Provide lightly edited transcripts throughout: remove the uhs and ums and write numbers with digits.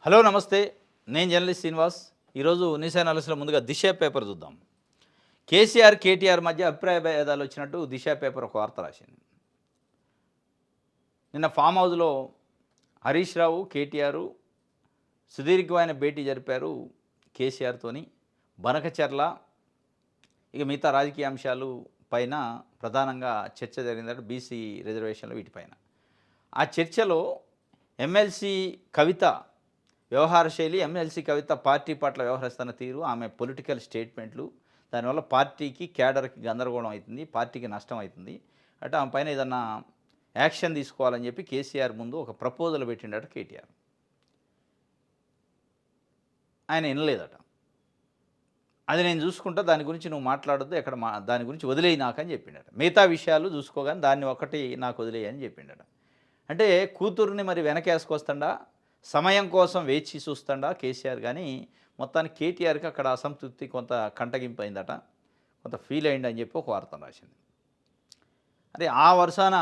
Hello నమస్తే. నేను journalist Srinivas. ఈరోజు న్యూస్ అనాలిసిస్లో ముందుగా దిశ పేపర్ చూద్దాం. కేసీఆర్, కేటీఆర్ మధ్య అభిప్రాయ భేదాలు వచ్చినట్టు దిశ పేపర్ ఒక వార్త రాసింది. నిన్న ఫామ్ హౌస్లో హరీష్ రావు, కేటీఆర్ సుదీర్ఘమైన భేటీ జరిపారు కేసీఆర్తోని. బనకచెర్ల ఇక మిగతా రాజకీయ అంశాలు పైన ప్రధానంగా చర్చ జరిగిందంటే బీసీ రిజర్వేషన్లు వీటిపైన. ఆ చర్చలో ఎమ్మెల్సీ కవిత వ్యవహార శైలి, ఎమ్మెల్సీ కవిత పార్టీ పట్ల వ్యవహరిస్తున్న తీరు, ఆమె పొలిటికల్ స్టేట్మెంట్లు, దానివల్ల పార్టీకి క్యాడర్కి గందరగోళం అవుతుంది, పార్టీకి నష్టం అవుతుంది. అంటే ఆమె పైన ఏదన్నా యాక్షన్ తీసుకోవాలని చెప్పి కేసీఆర్ ముందు ఒక ప్రపోజల్ పెట్టిండట కేటీఆర్. ఆయన వినలేదట. అది నేను చూసుకుంటా, దాని గురించి నువ్వు మాట్లాడొద్దు, ఎక్కడ దాని గురించి వదిలేయి నాకని చెప్పిండట. మిగతా విషయాలు చూసుకోగానే దాన్ని ఒకటి నాకు వదిలేయి అని చెప్పిండట. అంటే కూతుర్ని మరి వెనకేసుకొస్తాడా, సమయం కోసం వేచి చూస్తాడా కేసీఆర్. కానీ మొత్తానికి కేటీఆర్కి అక్కడ అసంతృప్తి, కొంత కంటగింపు అయిందట, కొంత ఫీల్ అయింది అని చెప్పి ఒక వార్త రాసింది. అదే ఆ వరుసన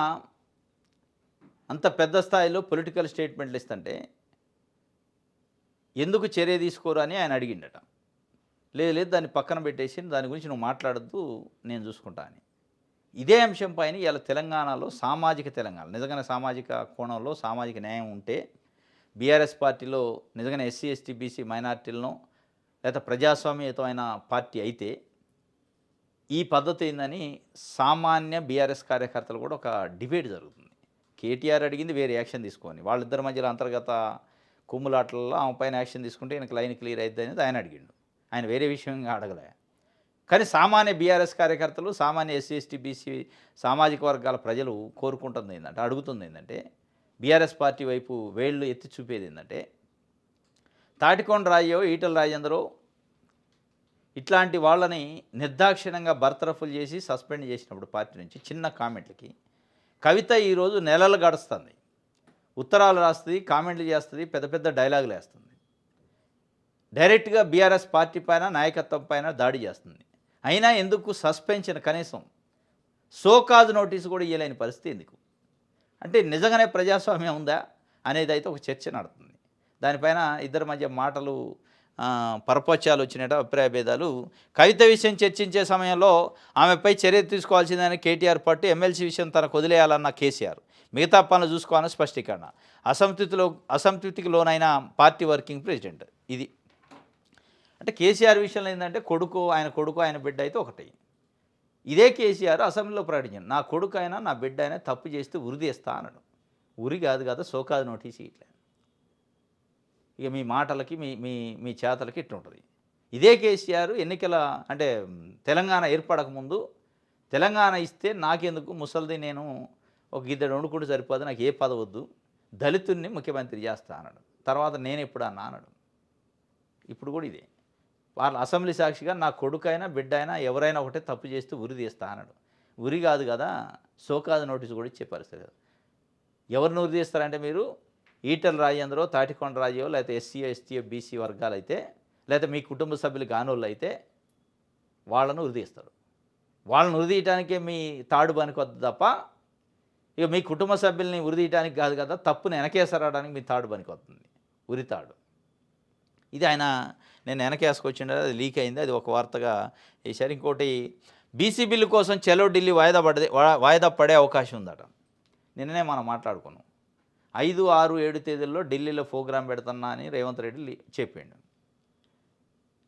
అంత పెద్ద స్థాయిలో పొలిటికల్ స్టేట్మెంట్లు ఇస్తుంటే ఎందుకు చర్య తీసుకోరు అని ఆయన అడిగిండట. లేదు లేదు, దాన్ని పక్కన పెట్టేసి దాని గురించి నువ్వు మాట్లాడద్దు, నేను చూసుకుంటా అని. ఇదే అంశం పైన ఇలా తెలంగాణలో సామాజిక తెలంగాణ, నిజంగానే సామాజిక కోణంలో సామాజిక న్యాయం ఉంటే బీఆర్ఎస్ పార్టీలో నిజంగానే ఎస్సీ, ఎస్టీ, బీసీ మైనార్టీలను లేదా ప్రజాస్వామ్యయుతమైన పార్టీ అయితే ఈ పద్ధతి ఏందని సామాన్య బీఆర్ఎస్ కార్యకర్తలు కూడా ఒక డిబేట్ జరుగుతుంది. కేటీఆర్ అడిగింది వేరే యాక్షన్ తీసుకొని, వాళ్ళిద్దరి మధ్యలో అంతర్గత కుమ్ములాటలలో ఆమె పైన యాక్షన్ తీసుకుంటే ఈయనకు లైన్ క్లియర్ అవుతుంది అనేది ఆయన అడిగిండు. ఆయన వేరే విషయంగా అడగలే. కానీ సామాన్య బీఆర్ఎస్ కార్యకర్తలు, సామాన్య ఎస్సీ, ఎస్టీ, బీసీ సామాజిక వర్గాల ప్రజలు కోరుకుంటుంది ఏంటంటే, అడుగుతుంది ఏంటంటే, బీఆర్ఎస్ పార్టీ వైపు వేళ్ళు ఎత్తి చూపేది ఏంటంటే, తాటికొండ రాజో, ఈటల రాజేందరో ఇట్లాంటి వాళ్ళని నిర్దాక్షిణ్యంగా బర్తరఫులు చేసి సస్పెండ్ చేసినప్పుడు పార్టీ నుంచి చిన్న కామెంట్లకి కవిత ఈరోజు నెలలు గడుస్తుంది, ఉత్తరాలు రాస్తుంది, కామెంట్లు చేస్తుంది, పెద్ద పెద్ద డైలాగులు వేస్తుంది, డైరెక్ట్గా బీఆర్ఎస్ పార్టీ పైన, నాయకత్వం పైన దాడి చేస్తుంది. అయినా ఎందుకు సస్పెన్షన్, కనీసం సోకాజ్ నోటీసు కూడా ఇవ్వలేని పరిస్థితి ఎందుకు? అంటే నిజంగానే ప్రజాస్వామ్యం ఉందా అనేది అయితే ఒక చర్చ నడుతుంది. దానిపైన ఇద్దరి మధ్య మాటలు, పరపత్యాలు వచ్చినట్టు అభిప్రాయ భేదాలు. కవిత విషయం చర్చించే సమయంలో ఆమెపై చర్య తీసుకోవాల్సిందని కేటీఆర్ పట్టు, ఎమ్మెల్సీ విషయం తనకు వదిలేయాలన్న కేసీఆర్, మిగతా పనులు చూసుకోవాలని స్పష్టీకరణ, అసంతృప్తికి లోనైన పార్టీ వర్కింగ్ ప్రెసిడెంట్. ఇది అంటే కేసీఆర్ విషయంలో ఏంటంటే ఆయన బిడ్డ అయితే ఒకటి. ఇదే కేసీఆర్ అసెంబ్లీలో ప్రకటించాను, నా కొడుకు అయినా నా బిడ్డ అయినా తప్పు చేస్తే ఉరి తీస్తా అన్నాడు. ఉరి కాదు కదా, సోకాదు నోటీసు ఇట్లా. ఇక మీ మాటలకి మీ మీ చేతలకి ఇట్లుంటుంది. ఇదే కేసీఆర్ ఎన్నికల అంటే తెలంగాణ ఏర్పడకముందు, తెలంగాణ ఇస్తే నాకెందుకు, ముసలిది నేను ఒక గిద్దెడు వండుకుంటూ సరిపోదు, నాకు ఏ పదవద్దు, దళితుడిని ముఖ్యమంత్రి చేస్తా అన్నాడు. తర్వాత నేను ఎప్పుడు అన్నా అన్నాడు. ఇప్పుడు కూడా ఇదే, వాళ్ళ అసెంబ్లీ సాక్షిగా నా కొడుకైనా బిడ్డ అయినా ఎవరైనా ఒకటే తప్పు చేస్తే ఉరి తీస్తా అన్నాడు. ఉరి కాదు కదా, సోకాదు నోటీసు కూడా ఇచ్చే పరిస్థితి కదా. ఎవరిని ఉరి తీస్తారంటే మీరు ఈటల రాజేంద్రో, తాటికొండ రాజో, లేకపోతే ఎస్సీ, ఎస్టీ, బీసీ వర్గాలు అయితే, లేకపోతే మీ కుటుంబ సభ్యులు కానోళ్ళు అయితే వాళ్ళను ఉరి తీస్తారు. వాళ్ళని ఉరి తీయటానికే మీ తాడు పనికొద్దు తప్ప, ఇక మీ కుటుంబ సభ్యుల్ని ఉరి తీయటానికి కాదు కదా, తప్పుని వెనకేసరాడానికి మీ తాడు పనికొస్తుంది, ఉరి తాడు. ఇది ఆయన నేను వెనకేసుకొచ్చిండే, అది లీక్ అయింది, అది ఒక వార్తగా వేశారు. ఇంకోటి, బీసీ బిల్లు కోసం చలో ఢిల్లీ వాయిదా పడే అవకాశం ఉందట. నిన్ననే మనం మాట్లాడుకున్నాం. 5, 6, 7 తేదీల్లో ఢిల్లీలో ప్రోగ్రాం పెడుతున్నా అని రేవంత్ రెడ్డి చెప్పిండు.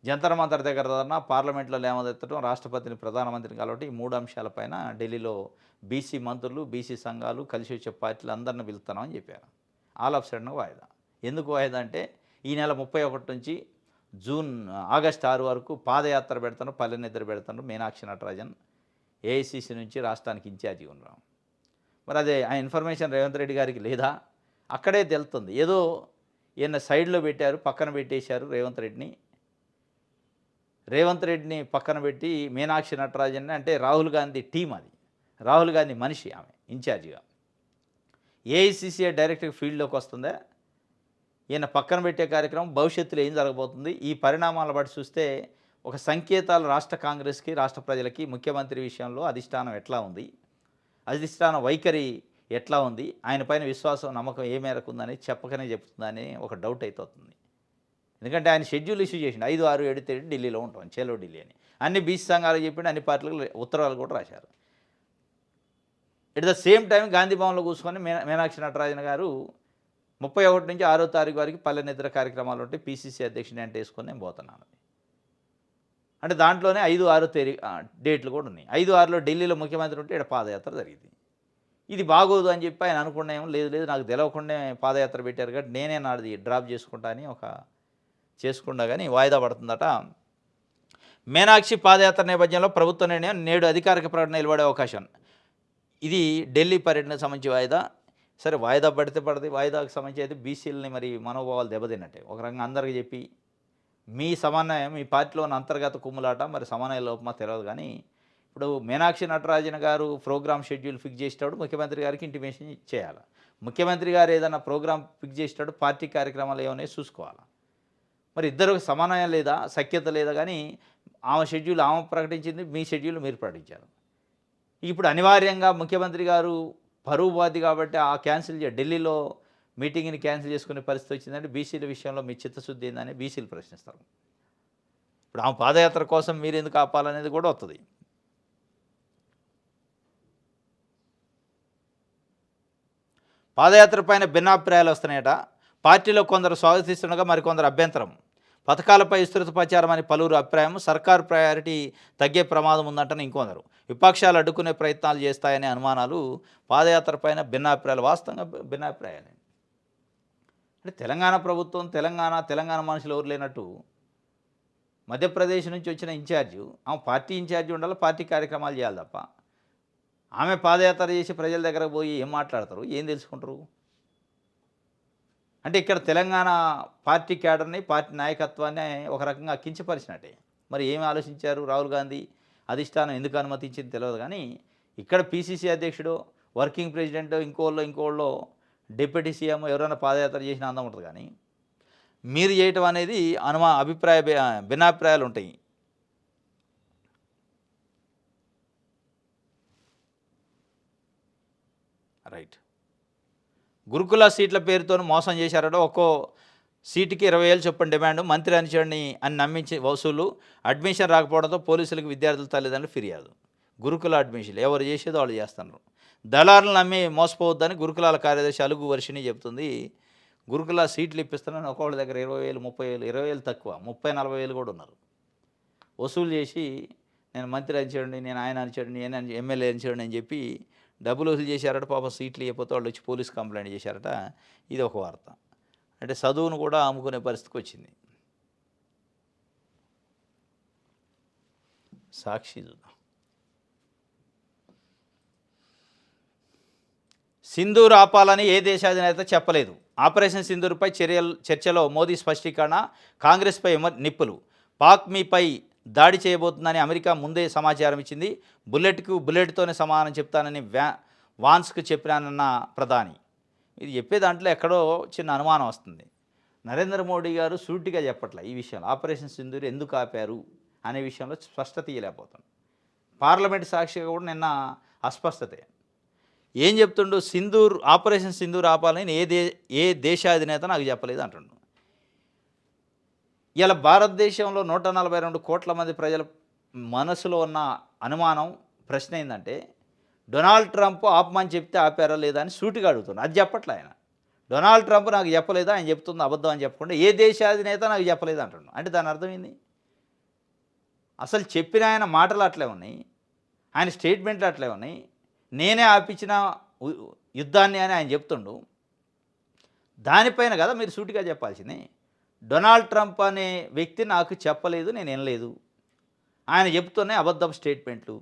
జంతర్ మంతర్ దగ్గర పార్లమెంట్లో లేవనెత్తడం, రాష్ట్రపతిని, ప్రధానమంత్రిని కాబట్టి ఈ 3 అంశాలపైన ఢిల్లీలో బీసీ మంత్రులు, బీసీ సంఘాలు, కలిసి వచ్చే పార్టీలు అందరిని పిలుస్తున్నామని చెప్పారు. ఆల్ ఆఫ్ సడన్గా వాయిదా. ఎందుకు వాయిదా అంటే, ఈ నెల 31 నుంచి ఆగస్టు 6 వరకు పాదయాత్ర పెడతాను, పల్లెనిద్ర పెడతాను మీనాక్షి నటరాజన్, ఏఐసీసీ నుంచి రాష్ట్రానికి ఇన్ఛార్జిగా ఉన్నాం. మరి అదే ఆ ఇన్ఫర్మేషన్ రేవంత్ రెడ్డి గారికి లేదా? అక్కడే తెలుస్తుంది. ఏదో ఈయన సైడ్లో పెట్టారు, పక్కన పెట్టేశారు రేవంత్ రెడ్డిని పక్కన పెట్టి మీనాక్షి నటరాజన్, అంటే రాహుల్ గాంధీ టీం, అది రాహుల్ గాంధీ మనిషి, ఆమె ఇన్ఛార్జిగా. ఏఐసీసీ డైరెక్ట్గా ఫీల్డ్లోకి వస్తుందా? ఈయన పక్కన పెట్టే కార్యక్రమం భవిష్యత్తులో ఏం జరగబోతుంది? ఈ పరిణామాల బట్టి చూస్తే ఒక సంకేతాలు రాష్ట్ర కాంగ్రెస్కి, రాష్ట్ర ప్రజలకి ముఖ్యమంత్రి విషయంలో అధిష్టానం ఎట్లా ఉంది, అధిష్టాన వైఖరి ఎట్లా ఉంది, ఆయన పైన విశ్వాసం, నమ్మకం ఏ మేరకు ఉందని చెప్పకనే చెప్తుందని ఒక డౌట్ అవుతుంది. ఎందుకంటే ఆయన షెడ్యూల్ ఇష్యూ చేసిండు 5, 6, 7 తేదీ ఢిల్లీలో ఉంటాం చేలో ఢిల్లీ అని. అన్ని బీసీ సంఘాలకు చెప్పిండు, అన్ని పార్టీలకు ఉత్తరాలు కూడా రాశారు. At the same time Gandhi భవన్లో కూర్చొని మీనాక్షి నటరాజన్ గారు 31 నుంచి 6వ తారీఖు వరకు పల్లె నిద్ర కార్యక్రమాలు ఉంటే పీసీసీ అధ్యక్షుని అంటే వేసుకొని నేను పోతున్నాను. అంటే దాంట్లోనే 5, 6 డేట్లు కూడా ఉన్నాయి. 5, 6లో ఢిల్లీలో ముఖ్యమంత్రి ఉంటే ఇక్కడ పాదయాత్ర జరిగింది. ఇది బాగోదు అని చెప్పి ఆయన అనుకున్నాయేమో, లేదు లేదు నాకు తెలవకుండా పాదయాత్ర పెట్టారు కాబట్టి నేనే నాది డ్రాప్ చేసుకుంటా అని చేసుకుండా కానీ వాయిదా పడుతుందట. మీనాక్షి పాదయాత్ర నేపథ్యంలో ప్రభుత్వ నిర్ణయం నేడు అధికారిక ప్రకటన వెలువడే అవకాశం. ఇది ఢిల్లీ పర్యటనకు సంబంధించి వాయిదా. సరే వాయిదా పడితే వాయిదాకు సంబంధించి అయితే బీసీలని మరి మనోభావాలు దెబ్బతిన్నట్టే. ఒక రకంగా అందరికీ చెప్పి మీ సమన్వయం మీ పార్టీలో ఉన్న అంతర్గత కుమ్ములాట మరి సమన్వయ లోపమా తెలియదు. కానీ ఇప్పుడు మీనాక్షి నటరాజన్ గారు ప్రోగ్రామ్ షెడ్యూల్ ఫిక్స్ చేసేటప్పుడు ముఖ్యమంత్రి గారికి ఇంటిమేషన్ చేయాలి. ముఖ్యమంత్రి గారు ఏదైనా ప్రోగ్రామ్ ఫిక్స్ చేసేటప్పుడు పార్టీ కార్యక్రమాలు ఏమైనా చూసుకోవాలి. మరి ఇద్దరు సమన్వయం లేదా, సఖ్యత లేదా. కానీ ఆమె షెడ్యూల్ ఆమె ప్రకటించింది, మీ షెడ్యూల్ మీరు ప్రకటించారు. ఇప్పుడు అనివార్యంగా ముఖ్యమంత్రి గారు పరువు బాధి కాబట్టి ఢిల్లీలో మీటింగ్ని క్యాన్సిల్ చేసుకునే పరిస్థితి వచ్చిందంటే బీసీల విషయంలో మీ చిత్తశుద్ధి ఏందని బీసీలు ప్రశ్నిస్తారు. ఇప్పుడు ఆమె పాదయాత్ర కోసం మీరు ఎందుకు ఆపాలనేది కూడా వస్తుంది. పాదయాత్ర పైన భిన్నాభిప్రాయాలు వస్తున్నాయట. పార్టీలో కొందరు స్వాగతిస్తుండగా మరికొందరు అభ్యంతరం. పథకాలపై విస్తృత ప్రచారం అని పలువురు అభిప్రాయం. సర్కారు ప్రయారిటీ తగ్గే ప్రమాదం ఉందంటని ఇంకొందరు. విపక్షాలు అడ్డుకునే ప్రయత్నాలు చేస్తాయనే అనుమానాలు. పాదయాత్ర పైన భిన్నాభిప్రాయాలు, వాస్తవంగా భిన్నాభిప్రాయాలే. అంటే తెలంగాణ ప్రభుత్వం, తెలంగాణ మనుషులు ఎవరు లేనట్టు మధ్యప్రదేశ్ నుంచి వచ్చిన ఇన్ఛార్జు ఆమె పార్టీ ఇన్ఛార్జి ఉండాలి, పార్టీ కార్యక్రమాలు చేయాలి తప్ప ఆమె పాదయాత్ర చేసి ప్రజల దగ్గరకు పోయి ఏం మాట్లాడతారు, ఏం తెలుసుకుంటారు? అంటే ఇక్కడ తెలంగాణ పార్టీ క్యాడర్ని, పార్టీ నాయకత్వాన్ని ఒక రకంగా కించపరిచినట్టే. మరి ఏమి ఆలోచించారు రాహుల్ గాంధీ అధిష్టానం, ఎందుకు అనుమతించింది తెలియదు. కానీ ఇక్కడ పీసీసీ అధ్యక్షుడు, వర్కింగ్ ప్రెసిడెంట్, ఇంకోళ్ళు డిప్యూటీ సీఎం ఎవరైనా పాదయాత్ర చేసిన అందం ఉంటుంది. కానీ మీరు చేయటం అనేది భిన్నాభిప్రాయాలు ఉంటాయి. రైట్. గురుకుల సీట్ల పేరుతో మోసం చేశారట. ఒక్కో సీటుకి 20,000 చొప్పున డిమాండ్. మంత్రి అనుచరుని అని నమ్మించి వసూలు. అడ్మిషన్ రాకపోవడంతో పోలీసులకు విద్యార్థుల తల్లిదండ్రులు ఫిర్యాదు. గురుకుల అడ్మిషన్లు ఎవరు చేసేదో వాళ్ళు చేస్తున్నారు. దళారులు నమ్మి మోసపోవద్దని గురుకులాల కార్యదర్శి అలుగు వర్షిని చెబుతుంది. గురుకుల సీట్లు ఇప్పిస్తున్నాను ఒక్కొక్కళ్ళ దగ్గర 20,000, 30,000, 20,000 తక్కువ, 30,000-40,000 కూడా ఉన్నారు. వసూలు చేసి నేను మంత్రి అనుచరుడిని, నేను ఆయన అనుచరుడిని, నేను ఎమ్మెల్యే అనుచరుడిని అని చెప్పి డబ్బులు వసూలు చేశారట. పాపం సీట్లు ఇవ్వకపోతే వాళ్ళు వచ్చి పోలీస్ కంప్లైంట్ చేశారట. ఇది ఒక వార్త. అంటే చదువును కూడా అమ్ముకునే పరిస్థితికి వచ్చింది. సాక్షి చూద్దాం. సింధూర్ ఆపాలని ఏ దేశాధినేత చెప్పలేదు. ఆపరేషన్ సింధూర్పై చర్చలో మోదీ స్పష్టీకరణ. కాంగ్రెస్పై నిప్పులు. పాక్ మీపై దాడి చేయబోతుందని అమెరికా ముందే సమాచారం ఇచ్చింది. బుల్లెట్తోనే సమాధానం చెప్తానని వాన్స్కు చెప్పినానన్న ప్రధాని. ఇది చెప్పే దాంట్లో ఎక్కడో చిన్న అనుమానం వస్తుంది. నరేంద్ర మోడీ గారు సూటిగా చెప్పట్లే ఈ విషయంలో. ఆపరేషన్ సింధూర్ ఎందుకు ఆపారు అనే విషయంలో స్పష్టత ఇవ్వలేకపోతుంది. పార్లమెంట్ సాక్షిగా కూడా నిన్న అస్పష్టతే. ఏం చెప్తుండు? ఆపరేషన్ సింధూర్ ఆపాలని ఏ దేశాధినేత నాకు చెప్పలేదు అంటుండు. ఇలా భారతదేశంలో 142 కోట్ల మంది ప్రజల మనసులో ఉన్న అనుమానం, ప్రశ్న ఏంటంటే డొనాల్డ్ ట్రంప్ ఆపమని చెప్తే ఆపారా లేదా అని సూటిగా అడుగుతున్నాడు. అది చెప్పట్లే ఆయన. డొనాల్డ్ ట్రంప్ నాకు చెప్పలేదా, ఆయన చెప్తుంది అబద్ధం అని చెప్పకుండా ఏ దేశాధినేత నాకు చెప్పలేదు అంటున్నాడు. అంటే దాని అర్థం ఏంది? అసలు చెప్పిన ఆయన మాటలు అట్లే ఉన్నాయి, ఆయన స్టేట్మెంట్లు అట్లే ఉన్నాయి. నేనే ఆపించిన యుద్ధాన్ని అని ఆయన చెప్తుండు. దానిపైన కదా మీరు సూటిగా చెప్పాల్సింది. డొనాల్డ్ ట్రంప్ అనే వ్యక్తి నాకు చెప్పలేదు, నేను వినలేదు, ఆయన చెప్తూనే అబద్ధం స్టేట్మెంట్లు,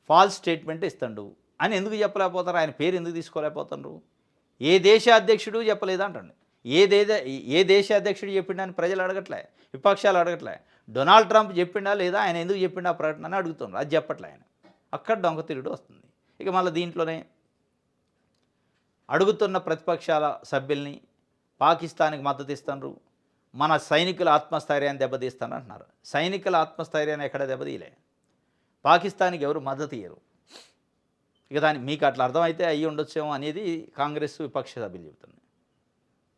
ఫాల్స్ స్టేట్మెంట్ ఇస్తాడు అని ఎందుకు చెప్పలేకపోతారు? ఆయన పేరు ఎందుకు తీసుకోలేకపోతున్నారు? ఏ దేశ అధ్యక్షుడు చెప్పలేదు అంటండి. ఏ దేశ అధ్యక్షుడు చెప్పిండని ప్రజలు అడగట్లే, విపక్షాలు అడగట్లే. డొనాల్డ్ ట్రంప్ చెప్పిండా లేదా, ఆయన ఎందుకు చెప్పిండా ప్రకటన అని అడుగుతున్నారు. అది చెప్పట్లే ఆయన. అక్కడ దొంగ తిరుగుడు వస్తుంది. ఇక మళ్ళీ దీంట్లోనే అడుగుతున్న ప్రతిపక్షాల సభ్యుల్ని పాకిస్తాన్కి మద్దతు ఇస్తున్నారు, మన సైనికుల ఆత్మస్థైర్యాన్ని దెబ్బతీస్తాను అంటున్నారు. సైనికుల ఆత్మస్థైర్యాన్ని ఎక్కడ దెబ్బతీయలే, పాకిస్తాన్కి ఎవరు మద్దతు ఇయ్యరు. ఇక మీకు అట్లా అర్థమైతే అయ్యి ఉండొచ్చేమో అనేది కాంగ్రెస్ విపక్ష సభ్యులు చెబుతుంది.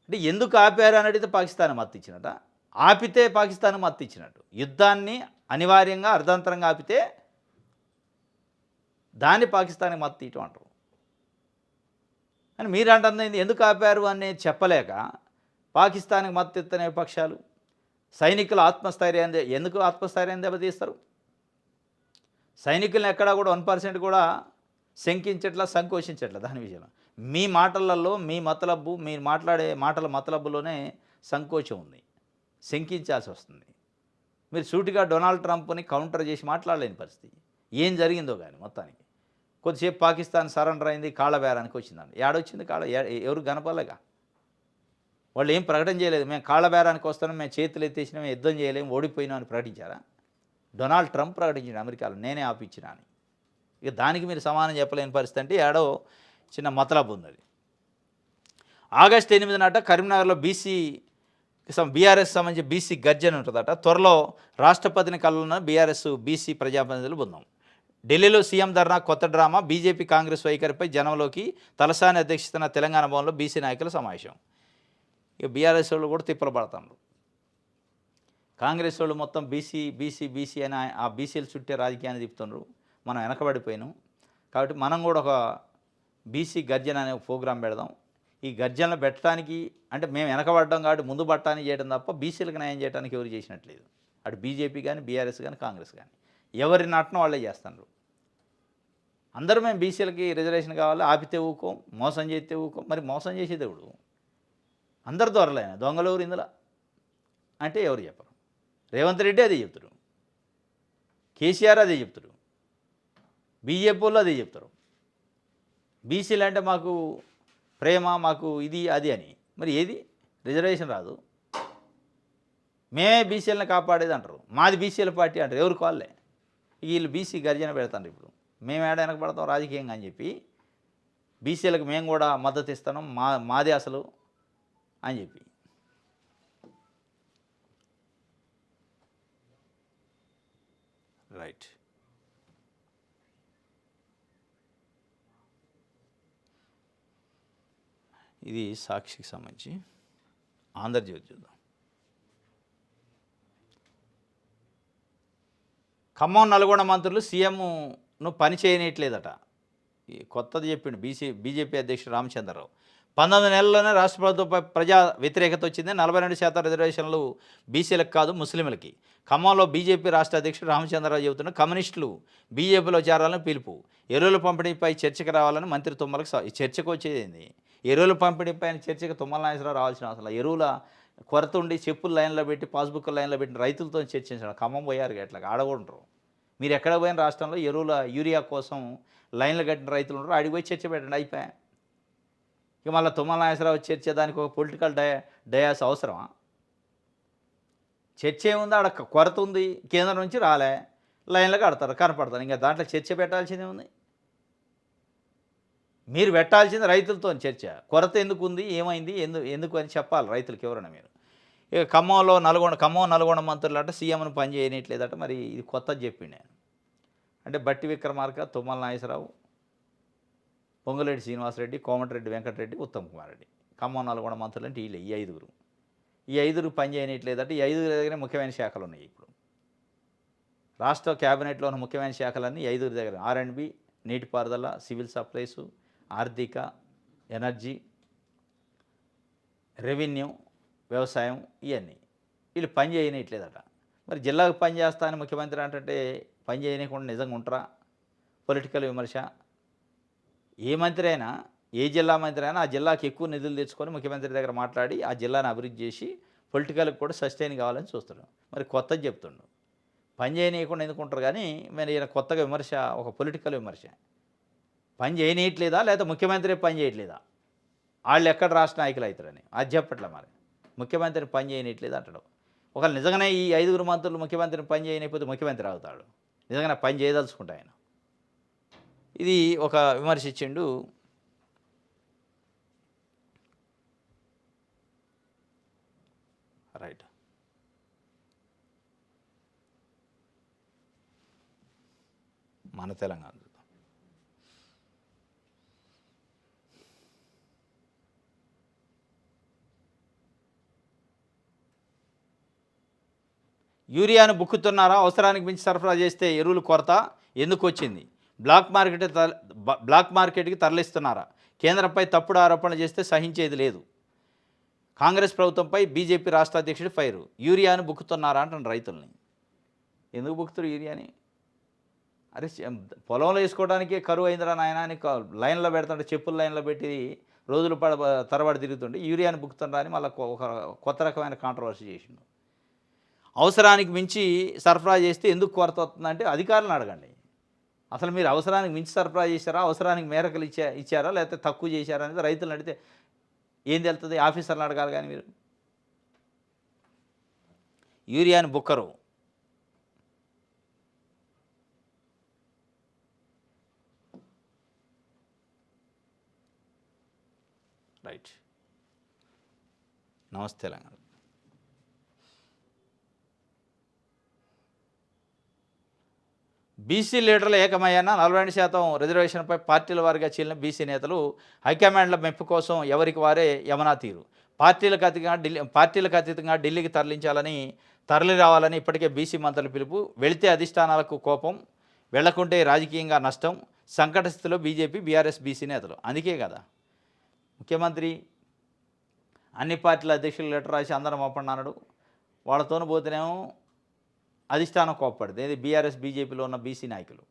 అంటే ఎందుకు ఆపారు అని అడిగితే పాకిస్తాన్ మద్దతు ఇచ్చినట. ఆపితే పాకిస్తాన్ మద్దతు ఇచ్చినట్టు. యుద్ధాన్ని అనివార్యంగా అర్ధాంతరంగా ఆపితే దాన్ని పాకిస్తాన్‌కి మద్దతు ఇయటం అంటారు. అని మీరు అంటుంది ఎందుకు ఆపారు అనేది చెప్పలేక పాకిస్తాన్‌కి మద్దతు ఇత్తనే పక్షాలు సైనికుల ఆత్మస్థైర్యాన్ని ఎందుకు ఆత్మస్థైర్యాన్ని దెబ్బతీస్తారు? సైనికుల్ని ఎక్కడా కూడా 1% కూడా శంకించట్లా, సంకోచించట్లా దాని విషయంలో. మీ మాటలలో మీ మతలబు మీరు మాట్లాడే మాటల మతలబులోనే సంకోచం ఉంది. శంకించాల్సి వస్తుంది. మీరు సూటిగా డొనాల్డ్ ట్రంప్‌ని కౌంటర్ చేసి మాట్లాడలేని పరిస్థితి. ఏం జరిగిందో గాని మొత్తానికి. కొద్దిసేపు పాకిస్తాన్ సరెండర్ అయింది, కాళ్ళ బేరానికి వచ్చిందండి. ఏడొచ్చింది కాళ్ళ ఎవరు కనపడలేగా. వాళ్ళు ఏం ప్రకటన చేయలేదు. మేము కాళ్ళ బేరానికి వస్తున్నాం, మేము చేతులు ఎత్తేసినాం, మేము యుద్ధం చేయలేము, ఓడిపోయినాం అని ప్రకటించారా? డొనాల్డ్ ట్రంప్ ప్రకటించాడు అమెరికాలో నేనే ఆపిచ్చినా అని. ఇక దానికి మీరు సమానం చెప్పలేని పరిస్థితి అంటే ఏడో చిన్న మతలబు ఉంది. ఆగస్టు 8 నాట కరీంనగర్లో బీఆర్ఎస్ సంబంధించి బీసీ గర్జన ఉంటుందట. త్వరలో రాష్ట్రపతిని కలవనున్న బీఆర్ఎస్ బీసీ ప్రజాప్రతినిధులు బృందం. ఢిల్లీలో సీఎం ధర్నా కొత్త డ్రామా, బీజేపీ కాంగ్రెస్ వైఖరిపై జనంలోకి తలసాని అధ్యక్షతన తెలంగాణ భవన్లో బీసీ నాయకుల సమావేశం. ఇక బీఆర్ఎస్ వాళ్ళు కూడా తిప్పలు పడుతున్నారు. కాంగ్రెస్ వాళ్ళు మొత్తం బీసీ అని ఆ బీసీలు చుట్టే రాజకీయాన్ని తిప్పుతున్నారు. మనం వెనకబడిపోయినాం కాబట్టి మనం కూడా ఒక బీసీ గర్జన అనే ప్రోగ్రాం పెడదాం. ఈ గర్జనలు పెట్టడానికి అంటే మేము వెనకబడ్డాం కాబట్టి ముందు పట్టానికి చేయడం తప్ప బీసీలకు న్యాయం చేయడానికి ఎవరు చేసినట్లేదు. అటు బీజేపీ కానీ, బీఆర్ఎస్ కానీ, కాంగ్రెస్ కానీ ఎవరి నాటనం వాళ్ళే చేస్తున్నారు. అందరూ మేము బీసీలకి రిజర్వేషన్ కావాలి, ఆపితే ఊకోం, మోసం చేస్తే ఊకోం. మరి మోసం చేసేది ఎవడు? అందరు దొరలేనా దొంగలు ఎవరు ఇందులో అంటే ఎవరు చెప్పరు. రేవంత్ రెడ్డి అదే చెప్తారు, కేసీఆర్ అదే చెప్తారు, బీజేపీ వాళ్ళు అదే చెప్తారు. బీసీలు అంటే మాకు ప్రేమ, మాకు ఇది అది అని. మరి ఏది రిజర్వేషన్ రాదు, మేమే బీసీలను కాపాడేది అంటారు. మాది బీసీల పార్టీ అంటారు. ఎవరు కాళ్ళే వీళ్ళు బీసీ గర్జన పెడతారు. ఇప్పుడు మేము ఏడ వెనకబడతాం రాజకీయంగా అని చెప్పి బీసీలకు మేము కూడా మద్దతు ఇస్తాం, మాది అసలు అని చెప్పి. రైట్. ఇది సాక్షికి సంబంధించి. ఆంధ్రజ్యోతి చూద్దాం. ఖమ్మం నల్గొండ మంత్రులు సీఎంను పని చేయనట్లేదట. ఈ కొత్తది చెప్పిండు బీజేపీ అధ్యక్షుడు రామచంద్రరావు. 19 నెలల్లోనే రాష్ట్ర ప్రభుత్వంపై ప్రజా వ్యతిరేకత వచ్చింది. 42% రిజర్వేషన్లు బీసీలకు కాదు ముస్లింలకి. ఖమ్మంలో బీజేపీ రాష్ట్ర అధ్యక్షుడు రామచంద్రరావు చెబుతున్న కమ్యూనిస్టులు బీజేపీలో చేరాలని పిలుపు. ఎరువుల పంపిణీపై చర్చకు రావాలని మంత్రి తుమ్మలకు ఈ చర్చకు వచ్చేది. ఎరువుల పంపిణీపై చర్చకు తుమ్మల నాగేశ్వరరావు రావాల్సిన అవసరం. ఎరువుల కొరత ఉండి చెప్పులు లైన్లో పెట్టి పాస్బుక్ లైన్లో పెట్టిన రైతులతో చర్చించడం. ఖమ్మం పోయారు ఎట్లా ఆడకుంటారు. మీరు ఎక్కడ పోయిన రాష్ట్రంలో యూరియా కోసం లైన్లు కట్టిన రైతులు ఉంటారు, ఆడికి పోయి చర్చ పెట్టండి, అయిపోయా. ఇక మళ్ళీ తుమ్మల నాగేశ్వరరావు చర్చ దానికి ఒక పొలిటికల్ డయాస్ అవసరమా? చర్చ ఏముంది, ఆడ కొరత ఉంది, కేంద్రం నుంచి రాలే, లైన్లో కడతారు, కనపడతారు. ఇంకా దాంట్లో చర్చ పెట్టాల్సిందే ఉంది. మీరు పెట్టాల్సింది రైతులతో చర్చ. కొరత ఎందుకు ఉంది, ఏమైంది, ఎందుకు అని చెప్పాలి రైతులకు ఎవరైనా మీరు. ఇక ఖమ్మం నల్గొండ మంత్రులట సీఎంను పని చేయనట్లేదట. మరి ఇది కొత్తది చెప్పిండు నేను. అంటే బట్టి విక్రమార్క, తుమ్మల నాగేశ్వరరావు, పొంగులేటి శ్రీనివాసరెడ్డి, కోమటిరెడ్డి వెంకటరెడ్డి, ఉత్తమ్ కుమార్ రెడ్డి. ఖమ్మం నల్గొండ మంత్రులు అంటే వీళ్ళే, ఈ ఐదుగురు పని చేయనట్లేదట. ఈ ఐదుగురి దగ్గర ముఖ్యమైన శాఖలు ఉన్నాయి. ఇప్పుడు రాష్ట్ర క్యాబినెట్లో ఉన్న ముఖ్యమైన శాఖలన్నీ ఐదుగురి దగ్గర. R&B, నీటిపారుదల, సివిల్ సప్లైసు, ఆర్థిక, ఎనర్జీ, రెవెన్యూ, వ్యవసాయం, ఇవన్నీ వీళ్ళు పని చేయనట్లేదట. మరి జిల్లాకు పని చేస్తా అని ముఖ్యమంత్రి అంటే పని చేయనీయకుండా నిజంగా ఉంటారా? పొలిటికల్ విమర్శ. ఏ మంత్రి అయినా, ఏ జిల్లా మంత్రి అయినా ఆ జిల్లాకి ఎక్కువ నిధులు తెచ్చుకొని ముఖ్యమంత్రి దగ్గర మాట్లాడి ఆ జిల్లాను అభివృద్ధి చేసి పొలిటికల్కి కూడా సస్టైన్ కావాలని చూస్తున్నాడు. మరి కొత్తది చెప్తుండు, పని చేయనీయకుండా ఎందుకుంటారు. కానీ మరి ఈయన కొత్తగా విమర్శ, ఒక పొలిటికల్ విమర్శ. పని చేయనీయట్లేదా లేదా ముఖ్యమంత్రి పని చేయట్లేదా? వాళ్ళు ఎక్కడ రాష్ట్ర నాయకులు అవుతారని అది చెప్పట్లే. మరి ముఖ్యమంత్రిని పని చేయనట్లేదు అంటాడు. ఒకవేళ నిజంగానే ఈ ఐదుగురు మంత్రులు ముఖ్యమంత్రిని పని చేయనకపోతే ముఖ్యమంత్రి అవుతాడు. నిజంగానే పని చేయదలుచుకుంటా ఆయన. ఇది ఒక విమర్శ ఇచ్చిండు. రైట్. మన తెలంగాణ యూరియాను బుక్కుతున్నారా? అవసరానికి మించి సరఫరా చేస్తే ఎరువులు కొరత ఎందుకు వచ్చింది? బ్లాక్ మార్కెట్కి తరలిస్తున్నారా? కేంద్రంపై తప్పుడు ఆరోపణలు చేస్తే సహించేది లేదు. కాంగ్రెస్ ప్రభుత్వంపై బీజేపీ రాష్ట్ర అధ్యక్షుడు ఫైరు. యూరియాను బుక్కుతున్నారా అంటున్నారు రైతుల్ని. ఎందుకు బుక్కుతారు యూరియాని? అరే పొలంలో వేసుకోవడానికే కరువు అయిందిరా నాయన అని లైన్లో పెడుతుంటే చెప్పులు లైన్లో పెట్టి రోజులు తరబడి తిరుగుతుంటే యూరియాని బుక్కుతుండ్రా అని మళ్ళీ ఒక కొత్త రకమైన కాంట్రవర్సీ చేసిండు. అవసరానికి మించి సరఫరా చేస్తే ఎందుకు కొరత వస్తుందంటే అధికారులను అడగండి. అసలు మీరు అవసరానికి మించి సరఫరా చేశారా, అవసరానికి మేరకలు ఇచ్చారా, లేకపోతే తక్కువ చేశారా అనేది రైతులను అడిగితే ఏం తెలుస్తుంది? ఆఫీసర్లు అడగాలి కానీ మీరు. యూరియాని బుక్కరు. రైట్. నమస్తే తెలంగాణ. బీసీ లీడర్లు ఏకమయ్యాన 42% రిజర్వేషన్పై పార్టీల వారిగా చీలిన బీసీ నేతలు హైకమాండ్ల మెప్పు కోసం ఎవరికి వారే యమనా తీరు. పార్టీలకు అతీతంగా ఢిల్లీకి తరలి రావాలని ఇప్పటికే బీసీ మంత్రులు పిలుపు. వెళితే అధిష్టానాలకు కోపం, వెళ్లకుంటే రాజకీయంగా నష్టం. సంకట స్థితిలో బీజేపీ, బీఆర్ఎస్ బీసీ నేతలు. అందుకే కదా ముఖ్యమంత్రి అన్ని పార్టీల అధ్యక్షులు లెటర్ రాసి అందరం అన్నాడు. వాళ్ళతోనే పోతేనేమో అధిష్టానం కోప్పడుతుంది. ఏది బీఆర్ఎస్ బీజేపీలో ఉన్న బీసీ నాయకులు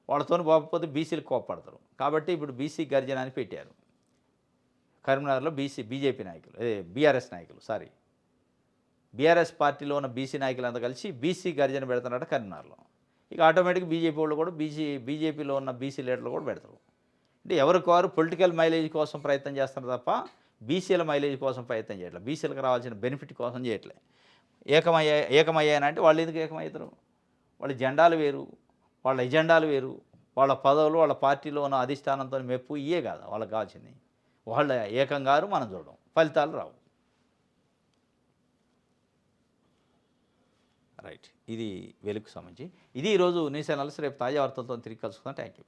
వాళ్ళతో పోకపోతే బీసీలు కోప్పడతారు. కాబట్టి ఇప్పుడు బీసీ గర్జన అని పెట్టారు. కరీంనగర్లో బీజేపీ నాయకులు, బీఆర్ఎస్ నాయకులు, బీఆర్ఎస్ పార్టీలో ఉన్న బీసీ నాయకులు అంతా కలిసి బీసీ గర్జన పెడుతున్నారట కరీంనగర్లో. ఇక ఆటోమేటిక్గా బీజేపీ వాళ్ళు కూడా బీజేపీలో ఉన్న బీసీ లీడర్లు కూడా పెడతారు. అంటే ఎవరికి వారు పొలిటికల్ మైలేజ్ కోసం ప్రయత్నం చేస్తారు తప్ప బీసీల మైలేజ్ కోసం ప్రయత్నం చేయట్లేదు. బీసీలకు రావాల్సిన బెనిఫిట్ కోసం చేయట్లేదు. ఏకమయ్యానంటే వాళ్ళు ఎందుకు ఏకమవుతారు? వాళ్ళ జెండాలు వేరు, వాళ్ళ ఎజెండాలు వేరు, వాళ్ళ పదవులు, వాళ్ళ పార్టీలో ఉన్న అధిష్టానంతో మెప్పు ఇయే కాదు వాళ్ళకి కావాల్సింది. వాళ్ళ ఏకంగారు మనం చూడడం, ఫలితాలు రావు. రైట్. ఇది వెలుగుకు సంబంధించి. ఇది ఈరోజు న్యూస్ అనాలిసిస్. రేపు తాజా వార్తలతో తిరిగి కలుసుకుందాం. Thank you.